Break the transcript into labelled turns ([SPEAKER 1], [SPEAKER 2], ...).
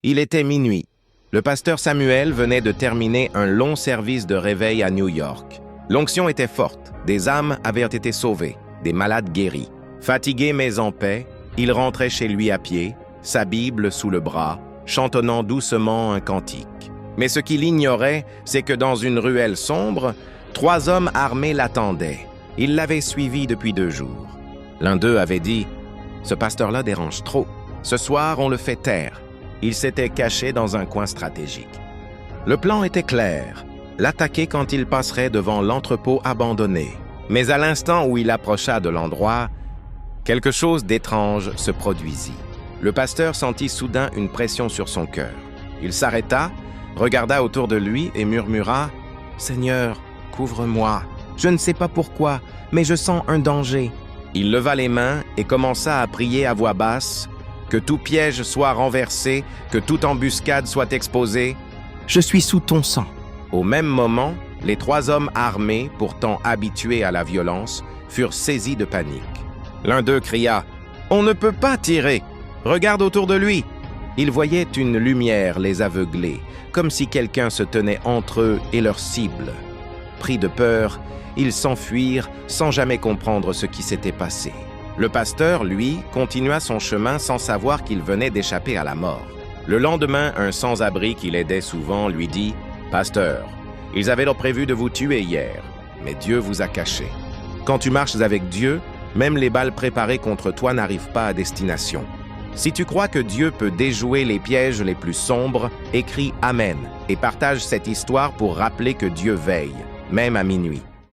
[SPEAKER 1] Il était minuit. Le pasteur Samuel venait de terminer un long service de réveil à New York. L'onction était forte, des âmes avaient été sauvées, des malades guéris. Fatigué mais en paix, il rentrait chez lui à pied, sa Bible sous le bras, chantonnant doucement un cantique. Mais ce qu'il ignorait, c'est que dans une ruelle sombre, 3 hommes armés l'attendaient. Ils l'avaient suivi depuis 2 jours. L'un d'eux avait dit « Ce pasteur-là dérange trop. Ce soir, on le fait taire. » Il s'était caché dans un coin stratégique. Le plan était clair, l'attaquer quand il passerait devant l'entrepôt abandonné. Mais à l'instant où il approcha de l'endroit, quelque chose d'étrange se produisit. Le pasteur sentit soudain une pression sur son cœur. Il s'arrêta, regarda autour de lui et murmura « Seigneur, couvre-moi. Je ne sais pas pourquoi, mais je sens un danger. » Il leva les mains et commença à prier à voix basse « Que tout piège soit renversé, que toute embuscade soit exposée. Je suis sous ton sang. » Au même moment, les 3 hommes armés, pourtant habitués à la violence, furent saisis de panique. L'un d'eux cria « On ne peut pas tirer! Regarde autour de lui !» Ils voyaient une lumière les aveugler, comme si quelqu'un se tenait entre eux et leur cible. Pris de peur, ils s'enfuirent sans jamais comprendre ce qui s'était passé. Le pasteur, lui, continua son chemin sans savoir qu'il venait d'échapper à la mort. Le lendemain, un sans-abri qui l'aidait souvent lui dit « Pasteur, ils avaient prévu de vous tuer hier, mais Dieu vous a caché. Quand tu marches avec Dieu, même les balles préparées contre toi n'arrivent pas à destination. Si tu crois que Dieu peut déjouer les pièges les plus sombres, écris Amen et partage cette histoire pour rappeler que Dieu veille, même à minuit. »